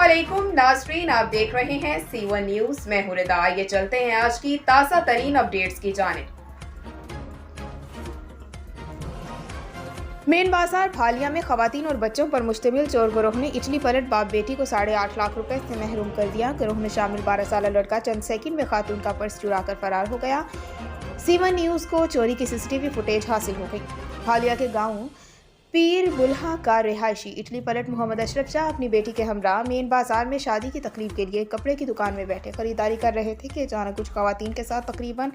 अस्सलामुअलैकुम नाज़रीन, आप देख रहे हैं C1 न्यूज़। मैं हूं रिदा। ये चलते हैं आज की ताज़ा तरीन अपडेट्स की जानिब। मेन बाजार भालिया में खवातीन और बच्चों पर मुश्तमिल चोर गिरोह ने इटली पलट बाप बेटी को 8.5 लाख रुपए से महरूम कर दिया। गिरोह में शामिल 12 साल लड़का चंद सेकंड में खातून का पर्स चुराकर फरार हो गया। C1 न्यूज़ को चोरी की CCTV फुटेज हासिल हो गई। भालिया के गाँव पीर बुल्हा का रिहायशी इटली पलट मोहम्मद अशरफ शाह अपनी बेटी के हमरा मेन बाजार में शादी की तकरीब के लिए कपड़े की दुकान में बैठे खरीदारी कर रहे थे कि अचानक कुछ खवातीन के साथ तकरीबन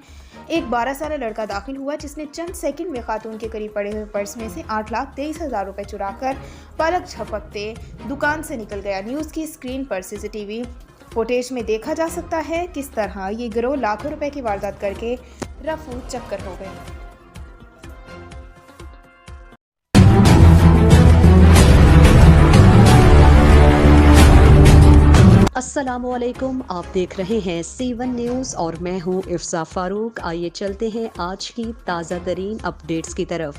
एक 12 साल लड़का दाखिल हुआ, जिसने चंद सेकंड में खातून के करीब पड़े हुए पर्स में से 8,23,000 रुपए चुराकर पलक झपकते दुकान से निकल गया। न्यूज़ की स्क्रीन पर CCTV फुटेज में देखा जा सकता है किस तरह ये गिरोह लाखों रुपए की वारदात करके रफू चक्कर हो गए। अस्सलामुअलैकुम, आप देख रहे हैं C1 न्यूज़ और मैं हूं इफ्सा फारूक। आइए चलते हैं आज की ताज़ा तरीन अपडेट्स की तरफ।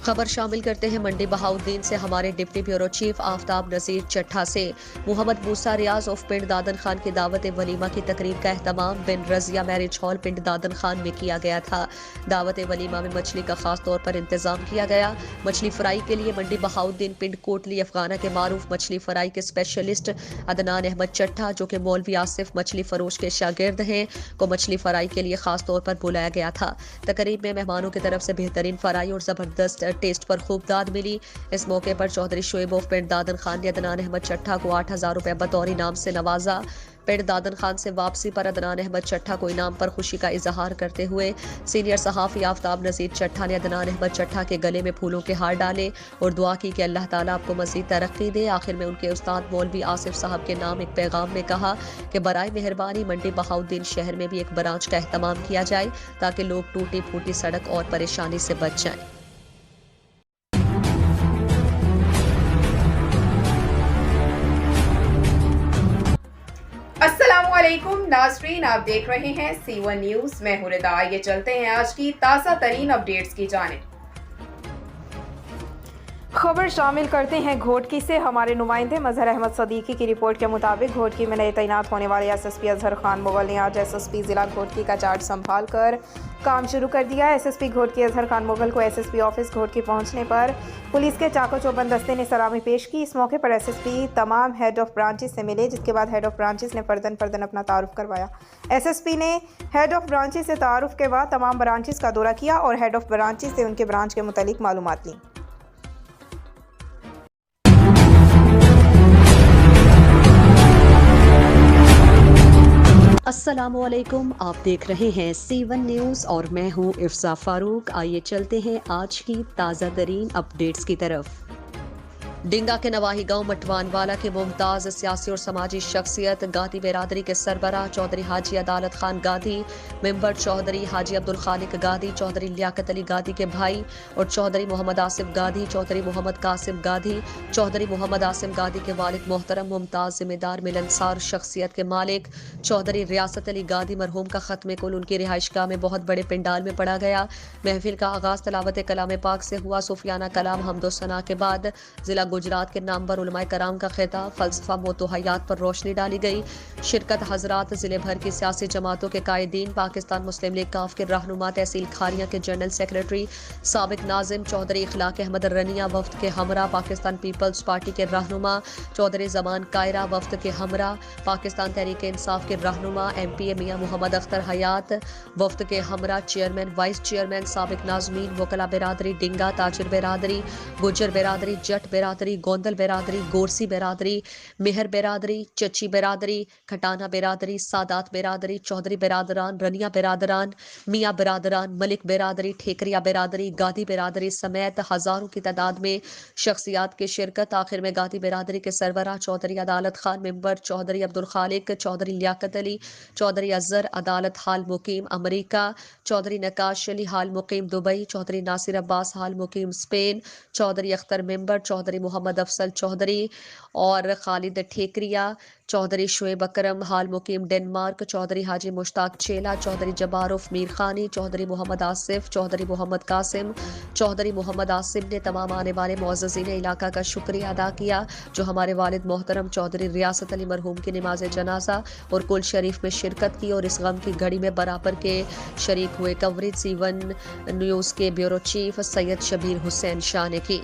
खबर शामिल करते हैं मंडी बहाउद्दीन से। हमारे डिप्टी ब्यूरो चीफ आफ्ताब नज़ीर चट्ठा से मोहम्मद मूसा रियाज ऑफ पिंड दादन खान की दावत वलीमा की तकरीब का अहतमाम बिन रजिया मैरिज हॉल पिंड दादन खान में किया गया था। दावत वलीमा में मछली का खास तौर पर इंतजाम किया गया। मछली फ्राई के लिए मंडी बहाउद्दीन पिंड कोटली अफगाना के मारूफ मछली फ्राई के स्पेशलिस्ट अदनान अहमद चट्ठा, जो कि मौलवी आसिफ मछली फरोश के शागिर्द हैं, को मछली फ्राई के लिए खास तौर पर बुलाया गया था। तकरीब में मेहमानों की तरफ से बेहतरीन फ्राई और जबरदस्त टेस्ट पर खूब दाद मिली। इस मौके पर चौधरी शोएब ऑफ पिंड दादन खान ने अदनान अहमद चट्ठा को 8,000 रुपए बतौर इनाम से नवाजा। पिंड दादन खान से वापसी पर अदनान अहमद चट्ठा को इनाम पर खुशी का इजहार करते हुए सीनियर सहाफ़ी आफ्ताब नज़ीर चट्ठा ने अदनान अहमद चट्ठा के गले में फूलों के हार डाले और दुआ की कि अल्लाह ताला आपको मज़ीद तरक्की दे। आखिर में उनके उस्ताद मौलवी आसिफ साहब के नाम एक पैगाम में कहा कि बराए मेहरबानी मंडी बहाउद्दीन शहर में भी एक ब्रांच का एहतमाम किया जाए ताकि लोग टूटी फूटी सड़क और परेशानी से बच जाएं। अस्सलामुअलैकुम नाज़रीन, आप देख रहे हैं C1 न्यूज़। मैं हूं रिदा। ये चलते हैं आज की ताज़ा तरीन अपडेट्स की जानिब। खबर शामिल करते हैं घोटकी से। हमारे नुमाइंदे मजहर अहमद सदीकी की रिपोर्ट के मुताबिक घोटकी में नए तैनात होने वाले SSP अजहर खान मुगल ने आज SSP ज़िला घोटकी का चार्ज संभाल कर काम शुरू कर दिया। SSP घोटकी अजहर खान मुगल को SSP ऑफिस घोटकी पहुंचने पर पुलिस के चाको चौबंद दस्ते ने सलामी पेश की। इस मौके पर SSP तमाम हेड ऑफ ब्रांचेस से मिले, जिसके बाद हेड ऑफ ब्रांचेस ने फर्दन फर्दन अपना तारुफ करवाया। SSP ने हेड ऑफ ब्रांचेस से तारुफ के बाद तमाम ब्रांचेस का दौरा किया और हेड ऑफ ब्रांचेस से उनके ब्रांच के मुतालिक मालूमात ली। अस्सलामुअलैकुम, आप देख रहे हैं C1 न्यूज़ और मैं हूं इफ्सा फारूक। आइए चलते हैं आज की ताज़ा तरीन अपडेट्स की तरफ। डिंगा के नवाही गांव मटवानवाला के मुमताज़ सियासी और समाजी शख्सियत गादी बिरादरी के सरबराह चौधरी हाजी अदालत खान गादी, मेंबर चौधरी हाजी अब्दुल खालिक गादी, चौधरी लियाकत अली गादी के भाई और चौधरी मोहम्मद आसिफ गादी, चौधरी मोहम्मद कासिम गादी, चौधरी मोहम्मद आसिम गादी के वालिद मोहतरम मुमताज़ जिम्मेदार मिलनसार शख्सियत के मालिक चौधरी रियासत अली गादी मरहूम का ख़त्म कुल उनकी रिहाइशगाह में बहुत बड़े पंडाल में पड़ा गया। महफिल का आगाज़ तलावत कलाम पाक से हुआ। सूफियाना कलाम हमदोसना के बाद जिला गुजरात के नामवर उलमाए कराम का खिताब फलसफा मोतो हयात पर रोशनी डाली गई। शिरकत हजरात जिले भर की सियासी जमातों के कायदीन, पाकिस्तान मुस्लिम लीग काफ के रहनुमा, तहसील खारिया के जनरल सेक्रेटरी साबिक नाजिम चौधरी इखलाक अहमद रनिया वफ्द के हमरा, पाकिस्तान पीपल्स पार्टी के रहनुमा चौधरी जमान कायरा वफ्द के हमरा, पाकिस्तान तहरीक इंसाफ के रहनुमा MPA मियां मोहम्मद अख्तर हयात वफ्द के हमरा, चेयरमैन वाइस चेयरमैन साबिक नाजमीन वकला बिरादरी डिंगा, ताजिर बिरादरी, गुज्जर बिरादरी, जट बिरादरी, गोंदल बिरादरी, गोरसी बिरादरी, मेहर बिरादरी, चची बिरादरी, खटाना बिरादरी, सादात बिरादरी, चौधरी बिरादरान, रनिया बिरादरान, मियाँ बिरादरान, मलिक बिरादरी, ठेकरिया बिरादरी, गादी बिरादरी समेत हजारों की तादाद में शख्सियात की शिरकत। आखिर में गादी बिरादरी के सरबराह चौधरी अदालत खान, मेंबर चौधरी अब्दुल खालिक, चौधरी लियाकत अली, चौधरी अजहर अदालत हाल मुकीम अमरीका, चौधरी नकाश अली हाल मुकीम दुबई, चौधरी नासिर अब्बास हाल मुकीम स्पेन, चौधरी अख्तर मेंबर, चौधरी मोहम्मद अफसल चौधरी और खालिद ठेकरिया, चौधरी शुएब अकरम हाल मुकीम डेनमार्क, चौधरी हाजी मुश्ताक चेला, चौधरी जबारुफ मीर खानी, चौधरी मोहम्मद आसिफ, चौधरी मोहम्मद कासिम, चौधरी मोहम्मद आसिम ने तमाम आने वाले मुअज़्ज़ज़ीन इलाका का शुक्रिया अदा किया जो हमारे वालिद मोहतरम चौधरी रियासत अली मरहूम की नमाज जनाजा और कुल शरीफ में शिरकत की और इस गम की घड़ी में बराबर के शरीक हुए। कवरेज C1 न्यूज़ के ब्यूरो चीफ सैयद शबीर हुसैन शाह ने की।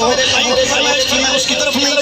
मेरे भाई की फरमाइश थी, मैं उसकी तरफ नहीं